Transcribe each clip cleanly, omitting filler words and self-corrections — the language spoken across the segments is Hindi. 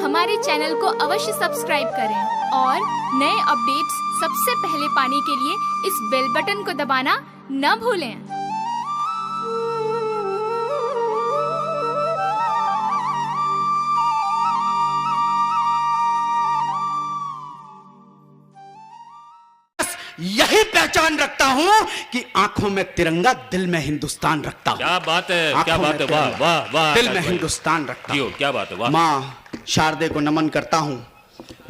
हमारे चैनल को अवश्य सब्सक्राइब करें और नए अपडेट्स सबसे पहले पाने के लिए इस बेल बटन को दबाना न भूलें। यही पहचान रखता हूँ कि आंखों में तिरंगा, दिल में हिंदुस्तान रखता हूँ। क्या बात है, क्या बात है, वाह वाह वाह, दिल में हिंदुस्तान रखता हूँ। क्या बात है, वाह। माँ शारदे को नमन करता हूँ,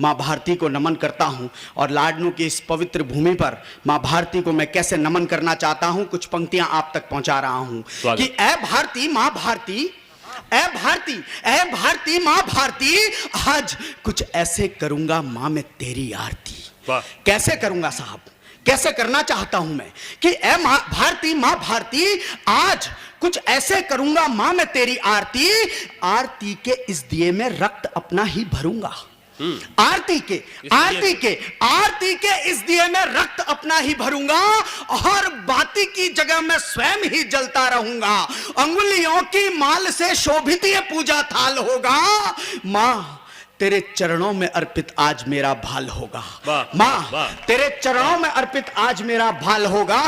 माँ भारती को नमन करता हूँ, और लाडनू की इस पवित्र भूमि पर माँ भारती को मैं कैसे नमन करना चाहता हूँ, कुछ पंक्तियां आप तक पहुंचा रहा हूँ कि ऐ भारती माँ भारती, ऐ भारती, ऐ भारती माँ भारती, आज कुछ ऐसे करूंगा माँ मैं तेरी आरती। कैसे करूंगा साहब, कैसे करना चाहता हूं मैं कि ऐ भारती माँ भारती, आज कुछ ऐसे करूंगा माँ मैं तेरी आरती, आरती के इस दिए में रक्त अपना ही भरूंगा। आरती के इस दिए में रक्त अपना ही भरूंगा, और बाती की जगह मैं स्वयं ही जलता रहूंगा। अंगुलियों की माल से शोभित ये पूजा थाल होगा, माँ तेरे चरणों में अर्पित आज मेरा भाल होगा। माँ तेरे चरणों में अर्पित आज मेरा भाल होगा,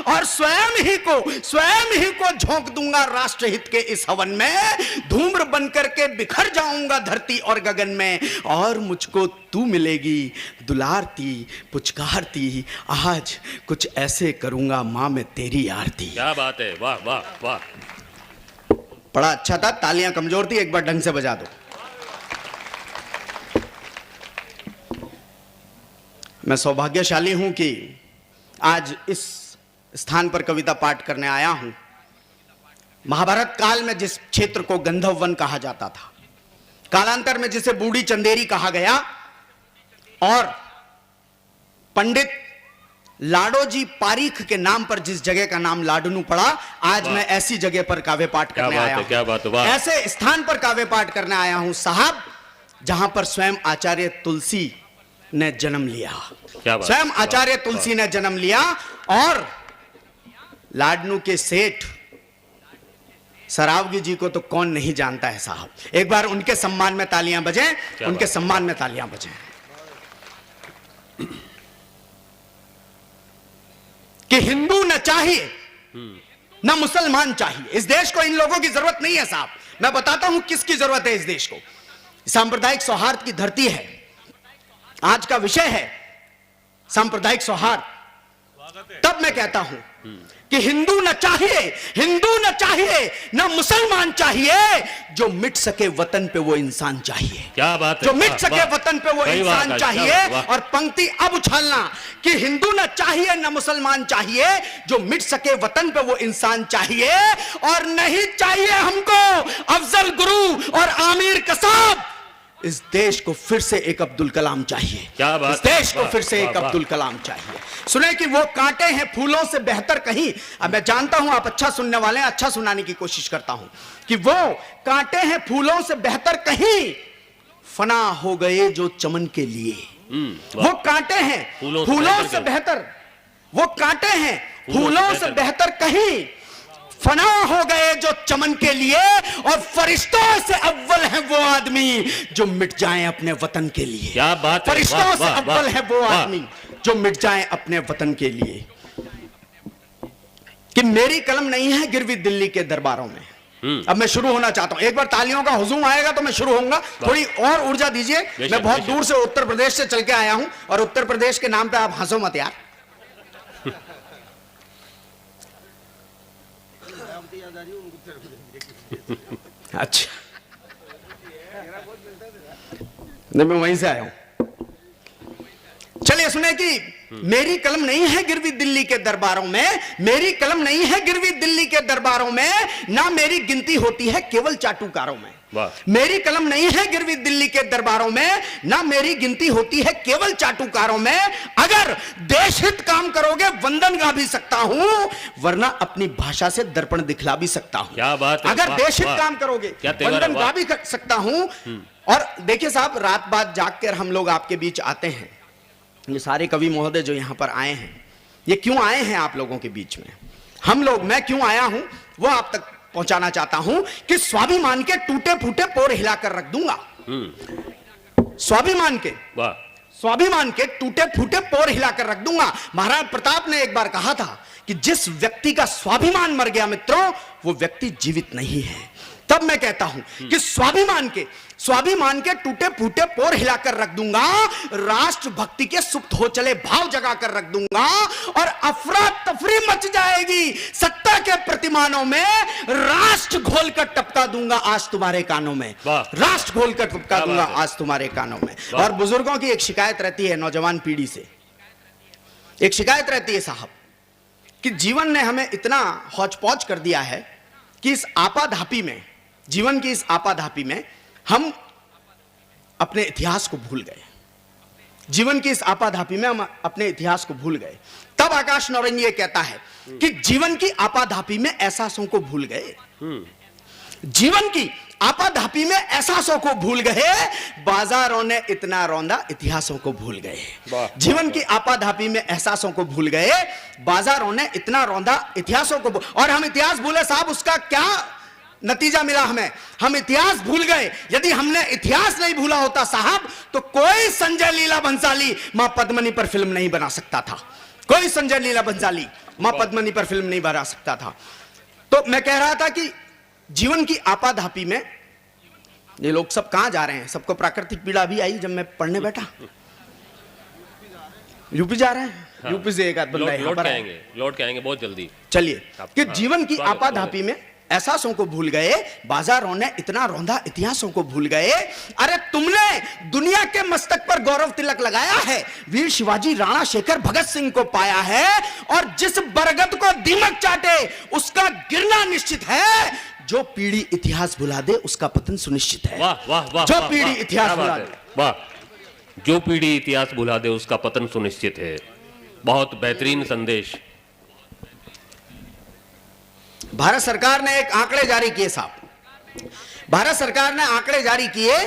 और स्वयं ही को झोंक दूंगा राष्ट्रहित के इस हवन में। धूम्र बनकर के बिखर जाऊंगा धरती और गगन में, और मुझको तू मिलेगी दुलारती पुचकारती, आज कुछ ऐसे करूंगा माँ मैं तेरी आरती। क्या बात है, वाह वाह वाह। बड़ा अच्छा था, तालियां कमजोर थी, एक बार ढंग से बजा दो। मैं सौभाग्यशाली हूं कि आज इस स्थान पर कविता पाठ करने आया हूं। महाभारत काल में जिस क्षेत्र को गंधर्व वन कहा जाता था, कालांतर में जिसे बूढ़ी चंदेरी कहा गया, और पंडित लाडोजी पारीख के नाम पर जिस जगह का नाम लाडनू पड़ा, आज मैं ऐसी जगह पर काव्य पाठ करने आया हूं। क्या बात है, वाह। ऐसे स्थान पर काव्य पाठ करने आया हूं साहब, जहां पर स्वयं आचार्य तुलसी ने जन्म लिया। स्वयं आचार्य तुलसी ने जन्म लिया, और लाडनू के सेठ सरावगी जी को तो कौन नहीं जानता है साहब। एक बार उनके सम्मान में तालियां बजें, उनके सम्मान में तालियां बजें। कि हिंदू न चाहिए न मुसलमान चाहिए, इस देश को इन लोगों की जरूरत नहीं है साहब। मैं बताता हूं किसकी जरूरत है इस देश को। सांप्रदायिक सौहार्द की धरती है, आज का विषय है सांप्रदायिक सौहार्द। तब मैं कहता हूं कि हिंदू न चाहिए न मुसलमान चाहिए, जो मिट सके वतन पे वो इंसान चाहिए। क्या बात है, जो मिट सके वतन पे वो इंसान चाहिए। और पंक्ति अब उछालना कि हिंदू न चाहिए न मुसलमान चाहिए, जो मिट सके वतन पे वो इंसान चाहिए। और नहीं चाहिए हमको अफजल गुरु और आमिर कसाब, इस देश को फिर से एक अब्दुल कलाम चाहिए। क्या बात, इस देश को फिर से एक अब्दुल कलाम चाहिए। सुने कि वो कांटे हैं फूलों से बेहतर कहीं। अब मैं जानता हूं आप अच्छा सुनने वाले हैं, अच्छा सुनाने की कोशिश करता हूं कि वो कांटे हैं फूलों से बेहतर कहीं, फना हो गए जो चमन के लिए। वो कांटे हैं फूलों से बेहतर, वो कांटे हैं फूलों से बेहतर कहीं, फना हो गए जो चमन के लिए, और फरिश्तों से अव्वल है वो आदमी जो मिट जाए अपने वतन के लिए। क्या बात है, फरिश्तों से अव्वल है वो आदमी जो मिट जाए अपने वतन के लिए। कि मेरी कलम नहीं है गिरवी दिल्ली के दरबारों में। अब मैं शुरू होना चाहता हूं, एक बार तालियों का हुजूम आएगा तो मैं शुरू होऊंगा। थोड़ी और ऊर्जा दीजिए। मैं बहुत दूर से उत्तर प्रदेश से चल के आया हूं, और उत्तर प्रदेश के नाम पे आप हंसो मत यार। अच्छा, नहीं मैं वहीं से आया हूं। चलिए सुने कि मेरी कलम नहीं है गिरवी दिल्ली के दरबारों में, मेरी कलम नहीं है गिरवी दिल्ली के दरबारों में, ना मेरी गिनती होती है केवल चाटुकारों में। मेरी कलम नहीं है गिरवी दिल्ली के दरबारों में, ना मेरी गिनती होती है केवल चाटुकारों में। अगर देशहित काम करोगे वंदन गा भी सकता हूं, वरना अपनी भाषा से दर्पण दिखला भी सकता हूं। क्या बात है, अगर देशहित काम करोगे वंदन गा भी सकता हूं। और देखिए साहब, रात बात जाग कर हम लोग आपके बीच आते हैं। ये सारे कवि महोदय जो यहां पर आए हैं, ये क्यों आए हैं आप लोगों के बीच में? मैं क्यों आया हूं वो आप तक पहुंचाना चाहता हूं कि स्वाभिमान के टूटे फूटे पोर हिलाकर रख दूंगा। स्वाभिमान के वाह स्वाभिमान के टूटे फूटे पोर हिलाकर रख दूंगा। महाराणा प्रताप ने एक बार कहा था कि जिस व्यक्ति का स्वाभिमान मर गया मित्रों, वो व्यक्ति जीवित नहीं है। तब मैं कहता हूं कि स्वाभिमान के टूटे फूटे पोर हिलाकर रख दूंगा, राष्ट्र भक्ति के सुप्त हो चले भाव जगा कर रख दूंगा, और अफरा तफरी मच जाएगी सत्ता के प्रतिमानों में, राष्ट्र घोल कर टपका दूंगा आज तुम्हारे कानों में, राष्ट्र घोल कर टपका दूंगा आज तुम्हारे कानों में। और बुजुर्गों की एक शिकायत रहती है नौजवान पीढ़ी से, एक शिकायत रहती है साहब कि जीवन ने हमें इतना हौच पौच कर दिया है कि इस आपाधापी में, जीवन की इस आपाधापी में हम अपने इतिहास को भूल गए। जीवन की इस आपाधापी में हम अपने इतिहास को भूल गए। तब आकाश नौरंगी ये कहता है कि जीवन की आपाधापी में एहसासों को भूल गए, जीवन की आपाधापी में एहसासों को भूल गए, बाजारों ने इतना रौंदा इतिहासों को भूल गए। जीवन की आपाधापी में एहसासों को भूल गए, बाजारों ने इतना रौंदा इतिहासों को और हम इतिहास भूले साहब। उसका क्या नतीजा मिला हमें? हम इतिहास भूल गए। यदि हमने इतिहास नहीं भूला होता साहब, तो कोई संजय लीला भंसाली मां पद्मनी पर फिल्म नहीं बना सकता था, कोई संजय लीला भंसाली मां पद्मनी पर फिल्म नहीं बना सकता था। तो मैं कह रहा था कि जीवन की आपाधापी में ये लोग सब कहां जा रहे हैं? सबको प्राकृतिक पीड़ा भी आई जब मैं पढ़ने बैठा। यूपी जा रहे हैं, हाँ। यूपी से एक आध बंदा लौट के आएंगे बहुत जल्दी। चलिए कि जीवन की आपाधापी में एहसासों को भूल गए, बाजारों ने इतना रौंदा इतिहासों को भूल गए। अरे तुमने दुनिया के मस्तक पर गौरव तिलक लगाया है, वीर शिवाजी, राणा शेखर, भगत सिंह को पाया है, और जिस बरगद को दीमक चाटे उसका गिरना निश्चित है। जो पीढ़ी इतिहास भुला दे उसका पतन सुनिश्चित है। वाह वाह वाह, जो पीढ़ी इतिहास भुला दे, वाह, जो पीढ़ी इतिहास भुला दे उसका पतन सुनिश्चित है। बहुत बेहतरीन संदेश। भारत सरकार ने एक आंकड़े जारी किए साहब, भारत सरकार ने आंकड़े जारी किए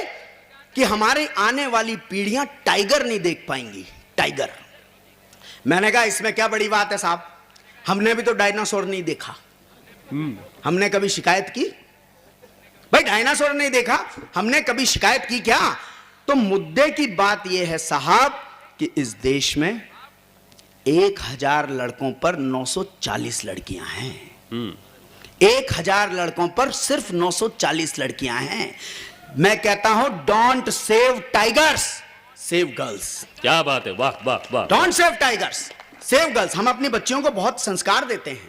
कि हमारी आने वाली पीढ़ियां टाइगर नहीं देख पाएंगी। टाइगर, मैंने कहा इसमें क्या बड़ी बात है साहब, हमने भी तो डायनासोर नहीं देखा। हमने कभी शिकायत की? भाई डायनासोर नहीं देखा, हमने कभी शिकायत की क्या? तो मुद्दे की बात यह है साहब कि इस देश में 1000 लड़कों पर 940 लड़कियां हैं। 1000 लड़कों पर सिर्फ 940 लड़कियां हैं। मैं कहता हूं don't save tigers, save girls. क्या बात है, वाह वाह वाह। Don't save tigers, save girls. हम अपनी बच्चियों को बहुत संस्कार देते हैं,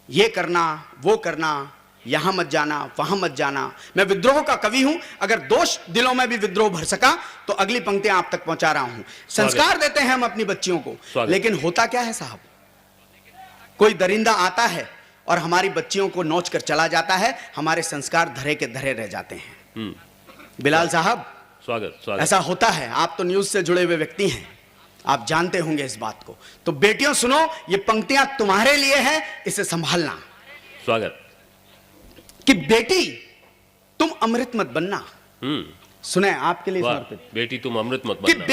ये करना वो करना, यहां मत जाना वहां मत जाना। मैं विद्रोह का कवि हूं, अगर दोष दिलों में भी विद्रोह भर सका तो अगली पंक्तियां आप तक पहुंचा रहा हूं। संस्कार देते हैं हम अपनी बच्चियों को, लेकिन होता क्या है साहब, कोई दरिंदा आता है और हमारी बच्चियों को नोच कर चला जाता है, हमारे संस्कार धरे के धरे रह जाते हैं। बिलाल साहब स्वागत। ऐसा होता है, आप तो न्यूज से जुड़े हुए व्यक्ति हैं, आप जानते होंगे इस बात को। तो बेटियों सुनो, ये पंक्तियां तुम्हारे लिए हैं, इसे संभालना। स्वागत। कि बेटी तुम अमृत मत बनना, सुने आपके लिए समर्पित। बेटी तुम अमृत मत कि बनना,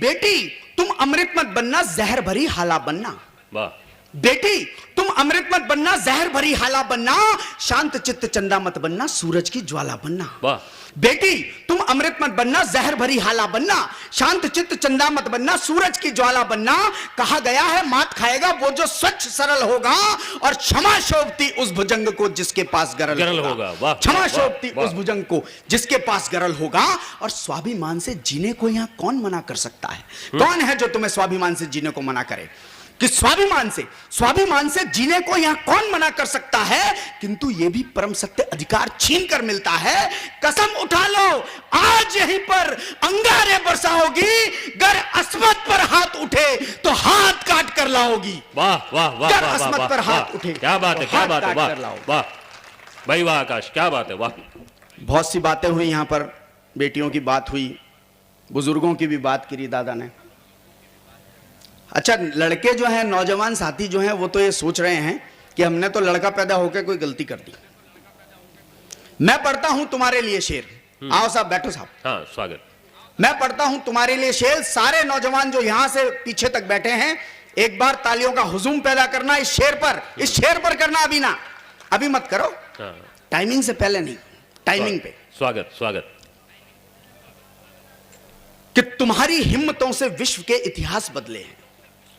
बेटी तुम अमृत मत बनना, जहर भरी हाला बनना। वाह। बेटी तुम अमृत मत बनना, जहर भरी हाला बनना, शांत चित्त चंदा मत बनना, सूरज की ज्वाला बनना। वाह। बेटी तुम अमृत मत बनना, जहर भरी हाला बनना, शांत चित्त चंदा मत बनना, सूरज की ज्वाला बनना। कहा गया है मात खाएगा वो जो स्वच्छ सरल होगा, और क्षमा शोभती उस भुजंग को जिसके पास गरल होगा। क्षमा शोभती उस भुजंग को जिसके पास गरल होगा। और स्वाभिमान से जीने को यहां कौन मना कर सकता है? कौन है जो तुम्हें स्वाभिमान से जीने को मना करे? कि स्वाभिमान से जीने को यहां कौन मना कर सकता है? किंतु यह भी परम सत्य अधिकार छीन कर मिलता है। कसम उठा लो आज यहीं पर अंगारे बरसाओगी, गर अस्मत पर हाथ उठे तो हाथ काट कर लाओगी। वाह वाह वाह। गर अस्मत पर हाथ उठे, क्या बात है, क्या बात है, वाह वाह भाई वाह आकाश, क्या बात है, वाह। बहुत सी बातें हुई यहां पर, बेटियों की बात हुई, बुजुर्गों की भी बात करी दादा ने। अच्छा, लड़के जो हैं, नौजवान साथी जो हैं, वो तो ये सोच रहे हैं कि हमने तो लड़का पैदा होकर कोई गलती कर दी। मैं पढ़ता हूं तुम्हारे लिए शेर। आओ साहब, बैठो साहब। हाँ, स्वागत। मैं पढ़ता हूं तुम्हारे लिए शेर। सारे नौजवान जो यहां से पीछे तक बैठे हैं, एक बार तालियों का हुजूम पैदा करना इस शेर पर करना। अभी ना, अभी मत करो, टाइमिंग से पहले नहीं, टाइमिंग पे। स्वागत स्वागत। कि तुम्हारी हिम्मतों से विश्व के इतिहास बदले हैं।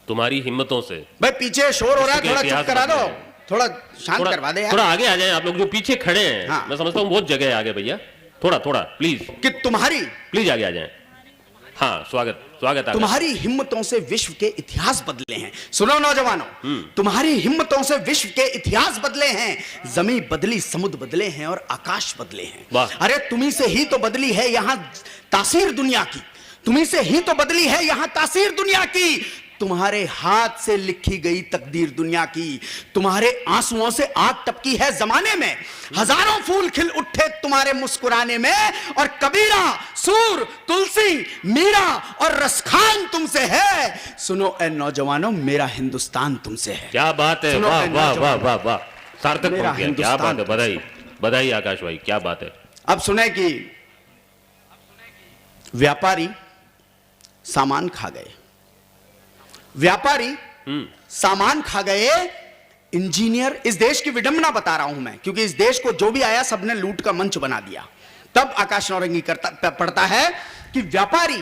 तुम्हारी हिम्मतों से। भाई पीछे शोर हो रहा है, विश्व के थोड़ा चुप इतिहास करा दो, बदले हैं। थोड़ा शांत करवा दे यार। थोड़ा आगे आ जाएं आप लोग जो पीछे खड़े हैं। हाँ। मैं समझता हूँ बहुत जगह है आगे भैया, थोड़ा थोड़ा प्लीज कि तुम्हारी प्लीज आगे आ जाएं। हाँ, स्वागत स्वागत आगे। तुम्हारी हिम्मतों से विश्व के इतिहास बदले हैं। सुनो नौजवानों, तुम्हारी हिम्मतों से विश्व के इतिहास बदले हैं। जमीन बदली, समुद्र बदले हैं और आकाश बदले हैं। वाह। अरे तुम्ही से ही तो बदली है यहां तासीर दुनिया की, तुम्ही से ही तो बदली है यहां तासीर दुनिया की। तुम्हारे हाथ से लिखी गई तकदीर दुनिया की, तुम्हारे आंसुओं से आग टपकी है जमाने में। हजारों फूल खिल उठे तुम्हारे मुस्कुराने में, और कबीरा, सूर, तुलसी, मीरा और रसखान तुमसे है। सुनो ए नौजवानों, मेरा हिंदुस्तान तुमसे है। क्या बात है, सुनो वाह ए वाह वाह नौजवानों, वाह वाह, सार्थक मेरा पंक्तियां, क्या हिंदुस्तान बात है। बधाई बधाई आकाश भाई, क्या बात है। अब सुने कि व्यापारी सामान खा गए, व्यापारी सामान खा गए, इंजीनियर, इस देश की विडंबना बता रहा हूं मैं, क्योंकि इस देश को जो भी आया सबने लूट का मंच बना दिया। तब आकाश नौरंगी पढ़ता है कि व्यापारी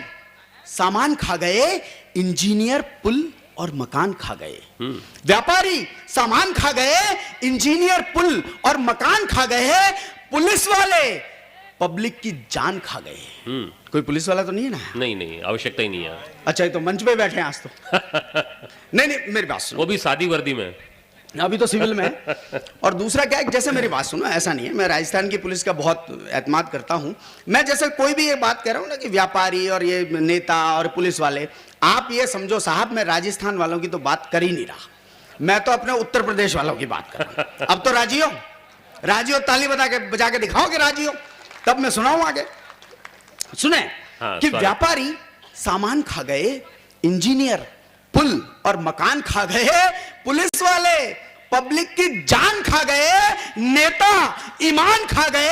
सामान खा गए, इंजीनियर पुल और मकान खा गए। व्यापारी सामान खा गए, इंजीनियर पुल और मकान खा गए, पुलिस वाले पब्लिक की जान खा गए। कोई पुलिस वाला तो नहीं है ना? नहीं नहीं, आवश्यकता ही नहीं है। अच्छा, ये तो मंच पे बैठे हैं आज तो। नहीं नहीं, मेरी बात सुनो। वो भी सादी वर्दी में, अभी तो सिविल में है। और दूसरा क्या है, जैसे मेरी बात सुनो, ऐसा नहीं है, मैं राजस्थान की पुलिस का बहुत एतमाद करता हूं। मैं जैसे कोई भी ये बात कह रहा हूं ना कि व्यापारी और ये नेता और पुलिस वाले, आप ये समझो साहब, मैं राजस्थान वालों की तो बात कर ही नहीं रहा, मैं तो अपने उत्तर प्रदेश वालों की बात कर रहा हूं। अब तो राजी हो, राजी हो, ताली बजा के दिखाओ कि राजी हो, तब मैं सुनाऊं आगे। सुने कि व्यापारी सामान खा गए, इंजीनियर पुल और मकान खा गए, पुलिस वाले पब्लिक की जान खा गए, नेता ईमान खा गए।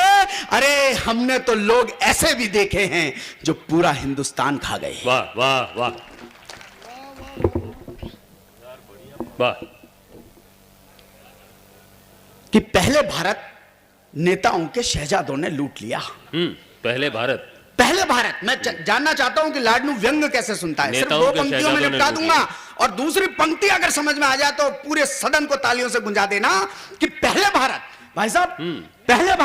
अरे हमने तो लोग ऐसे भी देखे हैं जो पूरा हिंदुस्तान खा गए। वाह वाह वाह वाह। कि पहले भारत नेताओं के शहजादों ने लूट लिया। पहले भारत, पहले भारत। मैं जानना चाहता हूं कि लाडनू व्यंग कैसे सुनता है। सिर्फ दो पंक्तियों में निपटा दूंगा, और दूसरी पंक्ति अगर समझ में आ जाए तो पूरे सदन को तालियों से गुंजा देना कि पहले भारत, भाई साहब, पहले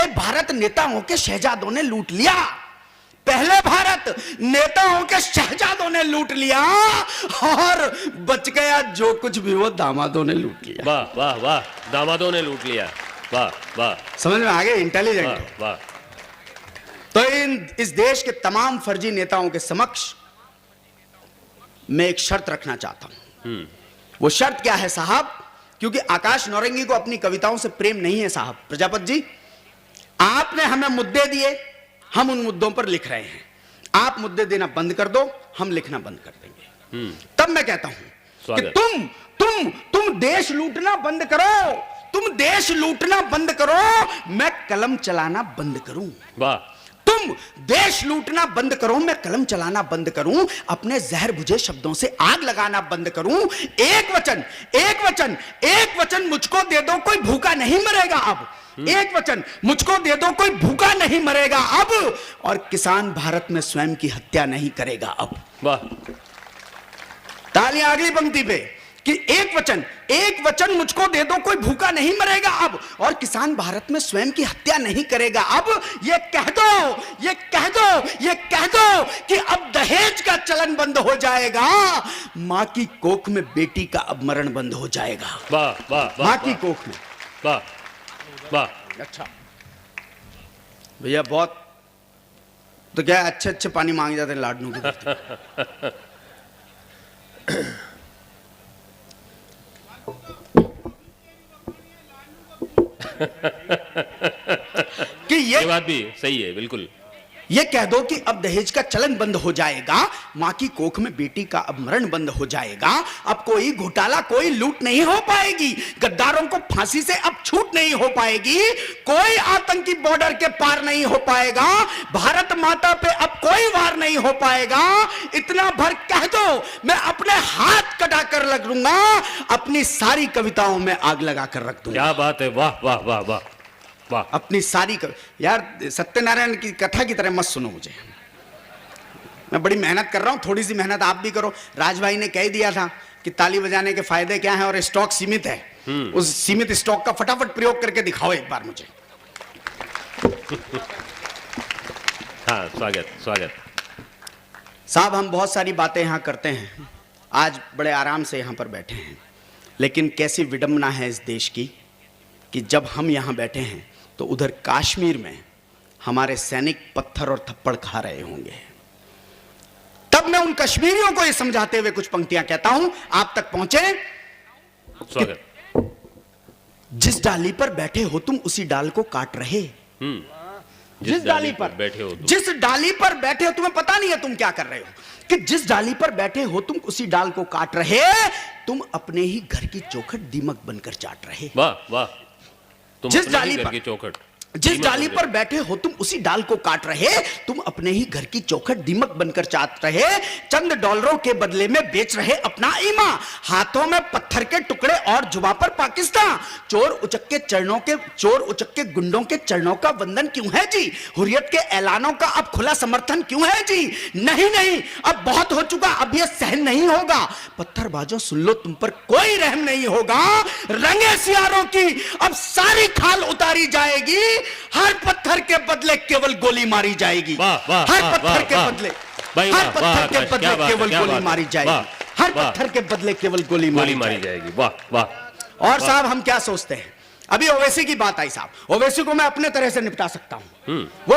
भारत नेताओं के शहजादों ने लूट लिया। पहले भारत नेताओं के शहजादों ने लूट लिया, और बच गया जो कुछ भी वो दामादों ने लूट लिया। वाह वाह वाह, दामादों ने लूट लिया। वाह वाह, समझ में आ गए? इंटेलिजेंट। वाह वाह। तो इस देश के तमाम फर्जी नेताओं के समक्ष मैं एक शर्त रखना चाहता हूं। वो शर्त क्या है साहब? क्योंकि आकाश नौरंगी को अपनी कविताओं से प्रेम नहीं है साहब। प्रजापति जी, आपने हमें मुद्दे दिए, हम उन मुद्दों पर लिख रहे हैं। आप मुद्दे देना बंद कर दो, हम लिखना बंद कर देंगे। तब मैं कहता हूं कि तुम देश लूटना बंद करो, तुम देश लूटना बंद करो, मैं कलम चलाना बंद करूं। वाह। तुम देश लूटना बंद करो, मैं कलम चलाना बंद करूं, अपने जहर बुझे शब्दों से आग लगाना बंद करूं। एक वचन मुझको दे दो, कोई भूखा नहीं मरेगा अब। एक वचन मुझको दे दो, कोई भूखा नहीं मरेगा अब, और किसान भारत में स्वयं की हत्या नहीं करेगा अब। वाह। तालियां अगली पंक्ति पे कि एक वचन मुझको दे दो, कोई भूखा नहीं मरेगा अब, और किसान भारत में स्वयं की हत्या नहीं करेगा अब। ये कह दो कि अब दहेज का चलन बंद हो जाएगा, मां की कोख में बेटी का अब मरण बंद हो जाएगा। वाह वाह, मां की कोख में। वाह वाह। अच्छा भैया, बहुत तो क्या अच्छे पानी मांगे जाते हैं लाडनू के। कि ये बात भी सही है, बिल्कुल। ये कह दो कि अब दहेज का चलन बंद हो जाएगा, मां की कोख में बेटी का अब मरण बंद हो जाएगा, अब कोई घोटाला, कोई लूट नहीं हो पाएगी, गद्दारों को फांसी से अब छूट नहीं हो पाएगी, कोई आतंकी बॉर्डर के पार नहीं हो पाएगा, भारत माता पे अब कोई वार नहीं हो पाएगा। इतना भर कह दो, मैं अपने हाथ कटा कर रख दूंगा, अपनी सारी कविताओं में आग लगा कर रख दूंगा। क्या बात है, वाह वाह वाह वाह वाह। अपनी सारी यार, सत्यनारायण की कथा की तरह मत सुनो मुझे। मैं बड़ी मेहनत कर रहा हूं, थोड़ी सी मेहनत आप भी करो। राज भाई ने कह दिया था कि ताली बजाने के फायदे क्या हैं और स्टॉक सीमित है। उस सीमित स्टॉक का फटाफट प्रयोग करके दिखाओ एक बार मुझे। हाँ, स्वागत स्वागत। साहब, हम बहुत सारी बातें यहां करते हैं, आज बड़े आराम से यहां पर बैठे हैं, लेकिन कैसी विडंबना है इस देश की कि जब हम यहां बैठे हैं तो उधर कश्मीर में हमारे सैनिक पत्थर और थप्पड़ खा रहे होंगे। तब मैं उन कश्मीरियों को ये समझाते हुए कुछ पंक्तियां कहता हूं, आप तक पहुंचे। स्वागत। जिस डाली पर बैठे हो तुम उसी डाल को काट रहे। जिस डाली पर बैठे हो तुम, जिस डाली पर बैठे हो तुम्हें पता नहीं है तुम क्या कर रहे हो, कि जिस डाली पर बैठे हो तुम उसी डाल को काट रहे, तुम अपने ही घर की चौखट दीमक बनकर चाट रहे। वाह वाह। तुम जिस अपने ही डाली घर पर- की चौखट, जिस दीमक डाली बन पर गए। बैठे हो तुम उसी डाल को काट रहे, तुम अपने ही घर की चौखट दीमक बनकर चाट रहे, चंद डॉलरों के बदले में बेच रहे अपना ईमान, हाथों में पत्थर के टुकड़े और जुबां पर पाकिस्तान। चोर उचक के गुंडों के चरणों का वंदन क्यों है जी? हुर्रियत के ऐलानों का अब खुला समर्थन क्यों है जी? नहीं नहीं, अब बहुत हो चुका, अब यह सहन नहीं होगा। पत्थरबाजों सुन लो, तुम पर कोई रहम नहीं होगा। रंगे सियारों की अब सारी खाल उतारी जाएगी, हर पत्थर के बदले केवल गोली मारी जाएगी। वाह, वाह, हर वाह, पत्थर के वाह, बदले भाई, हर वाह, पत्थर वाह, के आकाश, बदले क्या बात है, केवल क्या गोली बात है। मारी जाएगी। वाह, हर वाह। पत्थर के बदले केवल गोली गोली मारी मारी जाएगी। जाएगी। वाह वाह। और साहब, हम क्या सोचते हैं, अभी ओवैसी की बात आई साहब, ओवैसी को मैं अपने तरह से निपटा सकता हूं। वो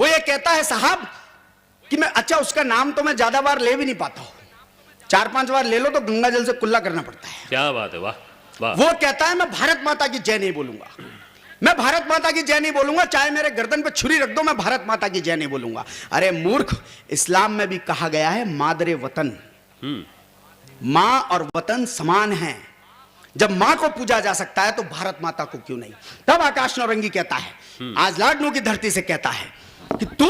ये कहता है साहब कि मैं, अच्छा उसका नाम तो मैं ज्यादा बार ले भी नहीं पाता हूं, 4-5 बार ले लो तो गंगा जल से कुल्ला करना पड़ता है। क्या बात है, वाह वाह। वो कहता है मैं भारत माता की जय नहीं बोलूंगा, मैं भारत माता की जय नहीं बोलूंगा, चाहे मेरे गर्दन पे छुरी रख दो, मैं भारत माता की जय नहीं बोलूंगा। अरे मूर्ख, इस्लाम में भी कहा गया है मादरे वतन, मां और वतन समान हैं। जब मां को पूजा जा सकता है तो भारत माता को क्यों नहीं? तब आकाश नौरंगी कहता है, आज लाडनू की धरती से कहता है कि तू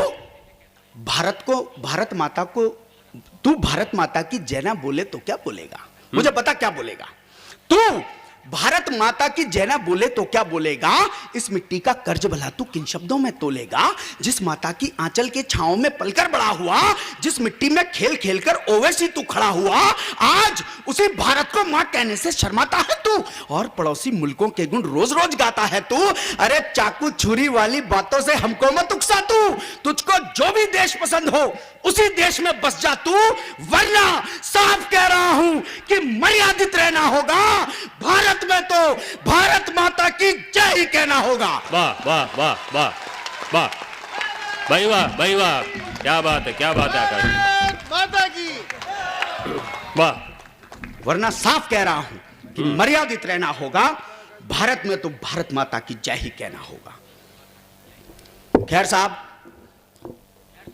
भारत माता की जय ना बोले तो क्या बोलेगा? मुझे पता क्या बोलेगा। तू भारत माता की जय ना बोले तो क्या बोलेगा? इस मिट्टी का कर्ज भला तू किन शब्दों में तोलेगा? जिस माता की आंचल के छांव में पलकर बड़ा हुआ, जिस मिट्टी में खेल खेल कर ओवैसी तू खड़ा हुआ, आज उसी भारत को मां कहने से शर्माता है तू, और पड़ोसी मुल्कों के गुण रोज रोज गाता है तू। अरे चाकू छुरी वाली बातों से हमको मत उकसा तू, तुझको जो भी देश पसंद हो उसी देश में बस जा तू, वरना साफ कह रहा हूं कि मर्यादित रहना होगा। भारत में तो भारत माता की जय ही कहना होगा। वाह वाह वाह वाह वाह भाई, वाह भाई, वाह। क्या बात है, क्या बात है आकाश, माता की। वाह। वरना साफ कह रहा हूं कि मर्यादित रहना होगा। भारत में तो भारत माता की जय ही कहना होगा। खैर साहब,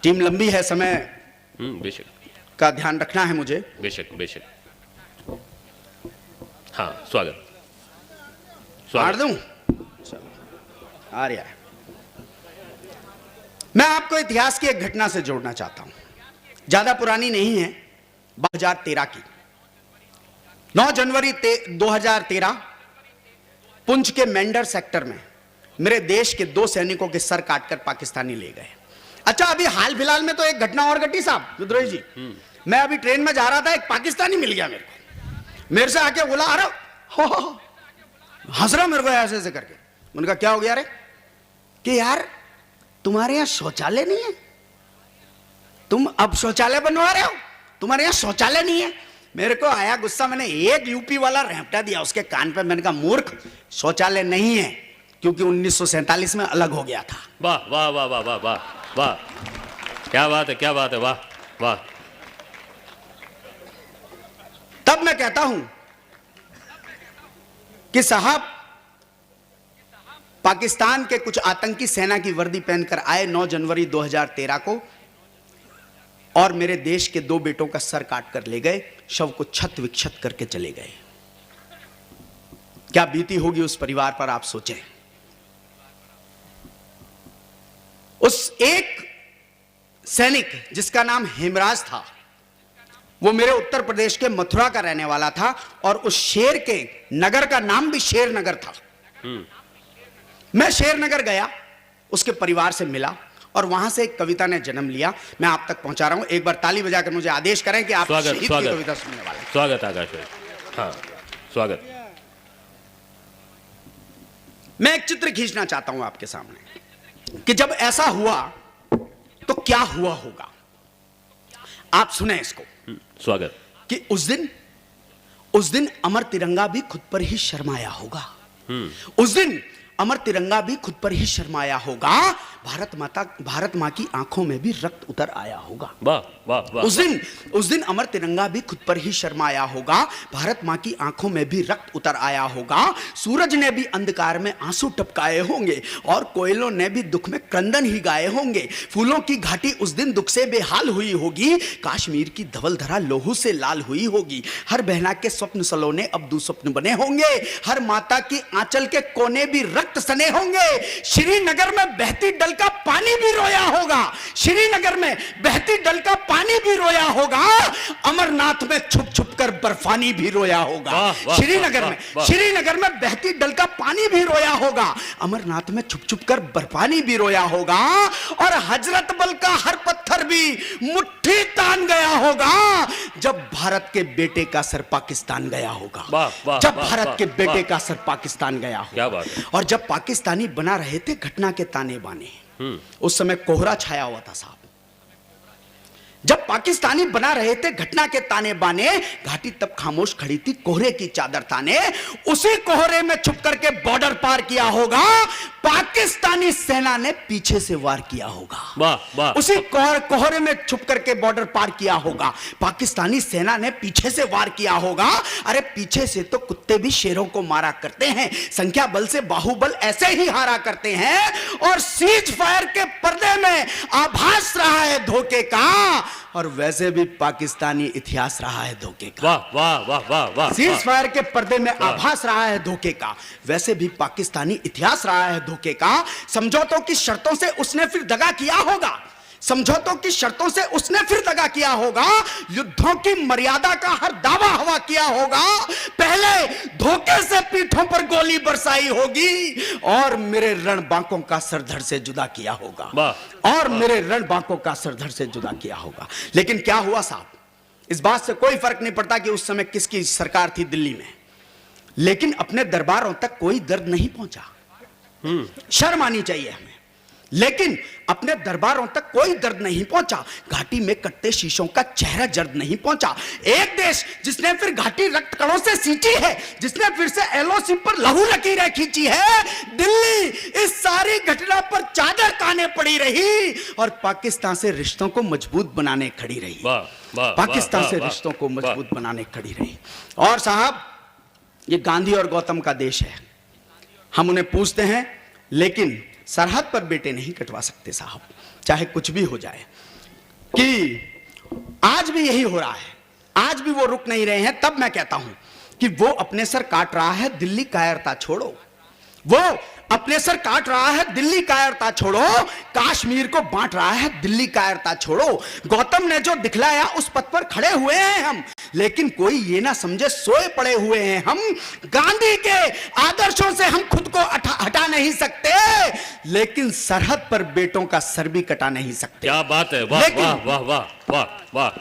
टीम लंबी है, समय बेशक का ध्यान रखना है मुझे। बेशक बेशक। हाँ, स्वागत मार स्वागत। दूं? चलो, आ रहा है। मैं आपको इतिहास की एक घटना से जोड़ना चाहता हूं, ज्यादा पुरानी नहीं है, 2013 की। 9 जनवरी 2013 पुंछ के मेंढर सेक्टर में मेरे देश के 2 सैनिकों के सर काटकर पाकिस्तानी ले गए। अच्छा, अभी हाल फिलहाल में तो एक घटना और घटी साहब विद्रोही जी। मैं अभी ट्रेन में जा रहा था, एक पाकिस्तानी मिल गया मेरे को, मेरे से आके बोला, अरे हो हंस रहा मेरे को ऐसे ऐसे करके। उनका क्या हो गया? रे कि यार तुम्हारे यहां शौचालय नहीं है, तुम अब शौचालय बनवा रहे हो, तुम्हारे यहां शौचालय नहीं है। मेरे को आया गुस्सा, मैंने एक यूपी वाला रेपटा दिया उसके कान पे। मैंने कहा, मूर्ख, शौचालय नहीं है, क्योंकि 1947 में अलग हो गया था। वाह वाह वाह वाह वाह वाह वाह, क्या बात है, क्या बात है, वाह वाह। तब मैं कहता हूं कि साहब, पाकिस्तान के कुछ आतंकी सेना की वर्दी पहनकर आए 9 जनवरी 2013 को, और मेरे देश के 2 बेटों का सर काट कर ले गए, शव को छत विक्षत करके चले गए। क्या बीती होगी उस परिवार पर, आप सोचें। उस एक सैनिक जिसका नाम हेमराज था, वो मेरे उत्तर प्रदेश के मथुरा का रहने वाला था, और उस शेर के नगर का नाम भी शेरनगर था। मैं शेरनगर गया, उसके परिवार से मिला, और वहां से एक कविता ने जन्म लिया, मैं आप तक पहुंचा रहा हूं। एक बार ताली बजाकर मुझे आदेश करें कि आप शहीद की कविता सुनने वाले हैं। स्वागत आकाश भाई, हाँ स्वागत। मैं एक चित्र खींचना चाहता हूं आपके सामने कि जब ऐसा हुआ तो क्या हुआ होगा। आप सुने इसको। स्वागत। कि उस दिन अमर तिरंगा भी खुद पर ही शर्माया होगा। उस दिन अमर तिरंगा भी खुद पर ही शर्माया होगा। भारत मां की आंखों में भी रक्त उतर आया होगा। वाह वाह वाह। उस दिन अमर तिरंगा भी खुद पर ही शर्माया होगा। भारत मां की आंखों में भी रक्त उतर आया होगा। सूरज ने भी अंधकार में आंसू टपकाए होंगे और कोयलों ने भी दुख में क्रंदन ही गाए होंगे। फूलों की घाटी उस दिन दुख से बेहाल हुई होगी। कश्मीर की धवल धरा लोहू से लाल हुई होगी। हर बहना के स्वप्न सलोने अब दुस्वप्न बने होंगे। हर माता की आंचल के कोने भी रक्त सने होंगे। श्रीनगर में बहती डल का पानी भी रोया होगा। श्रीनगर में बहती डल का पानी भी रोया होगा। अमरनाथ में छुप छुप कर बर्फानी भी रोया होगा। श्रीनगर में बहती डल का पानी भी रोया होगा। अमरनाथ में छुप छुप कर बर्फानी भी रोया होगा। और हजरत बल का हर पत्थर भी मुट्ठी तान गया होगा जब भारत के बेटे का सर पाकिस्तान गया होगा। जब भारत के बेटे का सर पाकिस्तान गया होगा। क्या बात है। और जब पाकिस्तानी बना रहे थे घटना के ताने बाने, उस समय कोहरा छाया हुआ था साहब। जब पाकिस्तानी बना रहे थे घटना के ताने बाने, घाटी तब खामोश खड़ी थी कोहरे की चादर ताने। उसी कोहरे में छुप करके बॉर्डर पार किया होगा। पाकिस्तानी सेना ने पीछे से वार किया होगा। वाह वाह। उसी कोहरे में छुप करके बॉर्डर पार किया होगा। पाकिस्तानी सेना ने पीछे से वार किया होगा। अरे पीछे से तो कुत्ते भी शेरों को मारा करते हैं। संख्या बल से बाहुबल ऐसे ही हारा करते हैं। और सीज फायर के पर्दे में आभास रहा है धोखे का, और वैसे भी पाकिस्तानी इतिहास रहा है धोखे का। वाह वाह वाह वाह वाह। सीज फायर के पर्दे में आभास रहा है धोखे का, वैसे भी पाकिस्तानी इतिहास रहा है धोखे का। समझौतों की शर्तों से उसने फिर दगा किया होगा। समझौतों की शर्तों से उसने फिर दगा किया होगा। युद्धों की मर्यादा का हर दावा हवा किया होगा। पहले धोखे से पीठों पर गोली बरसाई होगी और मेरे रणबांकों का सरधड़ से जुदा किया होगा। और मेरे रणबांकों का सरधड़ से जुदा किया होगा। लेकिन क्या हुआ साहब, इस बात से कोई फर्क नहीं पड़ता कि उस समय किसकी सरकार थी दिल्ली में, लेकिन अपने दरबारों तक कोई दर्द नहीं पहुंचा। शर्म आनी चाहिए हमें, लेकिन अपने दरबारों तक कोई दर्द नहीं पहुंचा। घाटी में कटते शीशों का चेहरा जर्द नहीं पहुंचा। एक देश जिसने फिर घाटी रक्त कणों से सींची है, जिसने फिर से एलओसी पर लहू लकीरें खींची है, दिल्ली इस सारी घटना पर चादर ताने पड़ी रही और पाकिस्तान से रिश्तों को मजबूत बनाने खड़ी रही। पाकिस्तान से रिश्तों को मजबूत बनाने खड़ी रही। और साहब, ये गांधी और गौतम का देश है। हम उन्हें पूछते हैं, लेकिन सरहद पर बेटे नहीं कटवा सकते साहब, चाहे कुछ भी हो जाए। कि आज भी यही हो रहा है, आज भी वो रुक नहीं रहे हैं। तब मैं कहता हूं कि वो अपने सर काट रहा है, दिल्ली कायरता छोड़ो। वो अपने सर काट रहा है, दिल्ली कायरता छोड़ो। कश्मीर को बांट रहा है, दिल्ली कायरता छोड़ो। गौतम ने जो दिखलाया उस पथ पर खड़े हुए हैं हम, लेकिन कोई ये ना समझे सोए पड़े हुए हैं हम। गांधी के आदर्शों से हम खुद को हटा नहीं सकते, लेकिन सरहद पर बेटों का सर भी कटा नहीं सकते। क्या बात है, वाह वाह वाह वाह वाह वाह।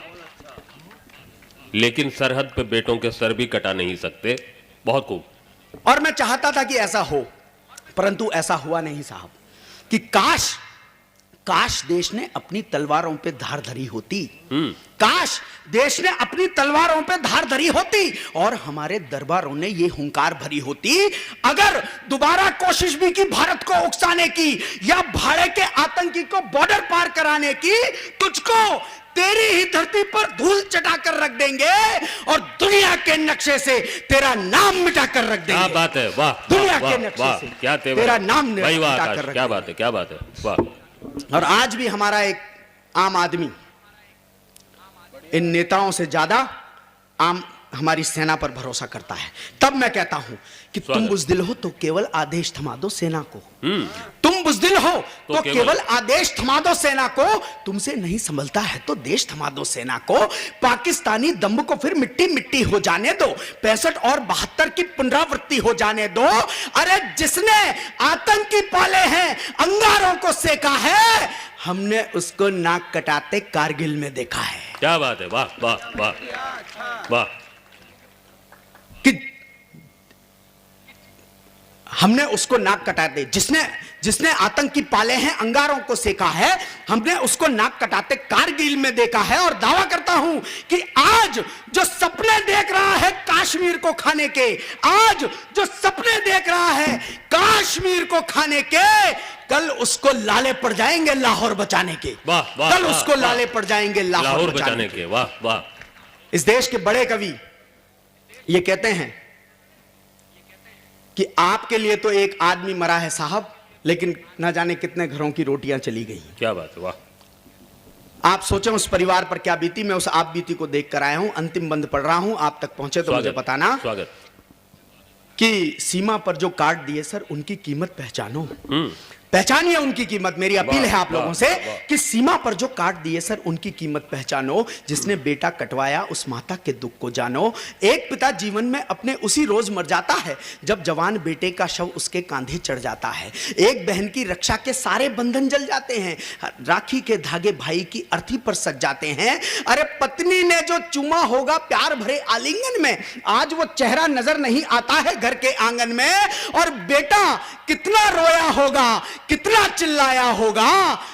लेकिन सरहद पे बेटों के सर भी कटा नहीं सकते। बहुत खूब। और मैं चाहता था कि ऐसा हो, परंतु ऐसा हुआ नहीं साहब। कि काश देश ने अपनी तलवारों पे धार धरी होती। काश देश ने अपनी तलवारों पे धार धरी होती और हमारे दरबारों ने ये हुंकार भरी होती। अगर दोबारा कोशिश भी की भारत को उकसाने की या भाड़े के आतंकी को बॉर्डर पार कराने की, तुझको तेरी ही धरती पर धूल चटाकर रख देंगे और दुनिया के नक्शे से तेरा नाम मिटाकर रख देंगे। क्या बात है, वाह। दुनिया के नक्शे से क्या तेरा नाम मिटाकर रख। क्या बात है, क्या बात है, वाह। और आज भी हमारा एक आम आदमी इन नेताओं से ज्यादा हमारी सेना पर भरोसा करता है, तब मैं कहता हूं कि तुम बुज़दिल हो तो केवल आदेश थमा दो सेना को। तुम बुज़दिल हो तो केवल आदेश थमा दो सेना को। तुमसे नहीं संभलता है तो देश थमा दो सेना को। पाकिस्तानी दम्भ को फिर मिट्टी मिट्टी हो जाने दो। 65 और 72 की पुनरावृत्ति हो जाने दो। अरे जिसने आतंकी पाले हैं, अंगारों को सेका है, हमने उसको नाक कटाते कारगिल में देखा है। क्या बात है, वाह वाह वाह वाह। कि हमने उसको नाक कटाते, जिसने आतंकी पाले हैं, अंगारों को सेका है, हमने उसको नाक कटाते कारगिल में देखा है। और दावा करता हूं कि आज जो सपने देख रहा है कश्मीर को खाने के, आज जो सपने देख रहा है कश्मीर को खाने के, कल उसको लाले पड़ जाएंगे लाहौर बचाने के। वाह वाह। कल उसको लाले पड़ जाएंगे लाहौर बचाने के। वाह वाह। इस देश के बड़े कवि ये कहते हैं कि आपके लिए तो एक आदमी मरा है साहब, लेकिन ना जाने कितने घरों की रोटियां चली गई। क्या बात है, वाह। आप सोचें उस परिवार पर क्या बीती। मैं उस आप बीती को देख कर आया हूं, अंतिम बंद पढ़ रहा हूं, आप तक पहुंचे तो मुझे बताना। स्वागत। कि सीमा पर जो काट दिए सर, उनकी कीमत पहचानो। पहचानिए उनकी कीमत। मेरी अपील है आप लोगों से कि सीमा पर जो काट दिए सर, उनकी कीमत पहचानो। जिसने बेटा कटवाया उस माता के दुख को जानो। एक पिता जीवन में अपने उसी रोज मर जाता है जब जवान बेटे का शव उसके कांधे चढ़ जाता है। एक बहन की रक्षा के सारे बंधन जल जाते हैं, राखी के धागे भाई की अर्थी पर सज जाते हैं। अरे पत्नी ने जो चूमा होगा प्यार भरे आलिंगन में, आज वो चेहरा नजर नहीं आता है घर के आंगन में। और बेटा कितना रोया होगा, कितना चिल्लाया होगा।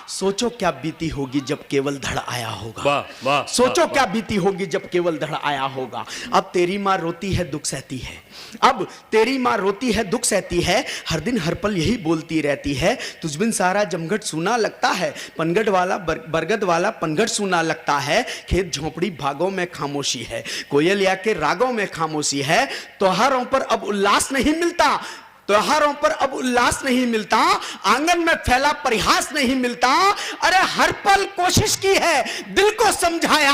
सोचो क्या बीती होगी जब केवल धड़ आया होगा। वाह वाह। सोचो क्या बीती होगी जब केवल धड़ आया होगा। अब तेरी मां रोती है दुख सहती है, अब तेरी मां रोती है दुख सहती है, हर दिन हर पल यही बोलती रहती है। तुझ बिन सारा जमघट सूना लगता है, पनगढ़ वाला बरगद वाला पनगढ़ सूना लगता है। खेत झोंपड़ी भागों में खामोशी है, कोयलिया के रागों में खामोशी है। त्योहारों पर अब उल्लास नहीं मिलता, त्योहारों पर अब उल्लास नहीं मिलता, आंगन में फैला परिहास नहीं मिलता। अरे हर पल कोशिश की है, दिल को समझाया,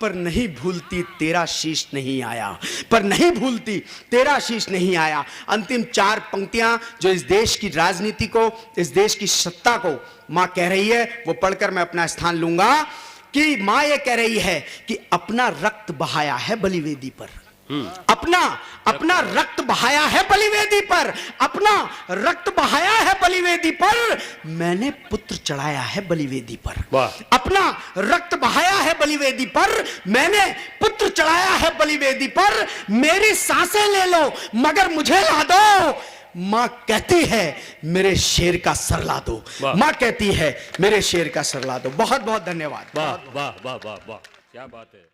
पर नहीं भूलती तेरा शीश नहीं आया, पर नहीं भूलती तेरा शीश नहीं आया। अंतिम 4 पंक्तियां जो इस देश की राजनीति को, इस देश की सत्ता को मां कह रही है, वो पढ़कर मैं अपना स्थान लूंगा। कि मां ये कह रही है कि अपना रक्त बहाया है बलिवेदी पर, अपना रक्त बहाया है बलिवेदी पर, अपना रक्त बहाया है बलिवेदी पर, मैंने पुत्र चढ़ाया है बलिवेदी पर। अपना रक्त बहाया है बलिवेदी पर, मैंने पुत्र चढ़ाया है बलिवेदी पर। मेरी सांसें ले लो मगर मुझे ला दो। मां कहती है मेरे शेर का सर ला दो, मां कहती है मेरे शेर का सर ला दो। बहुत बहुत धन्यवाद। वाह वाह वाह वाह वाह, क्या बात है।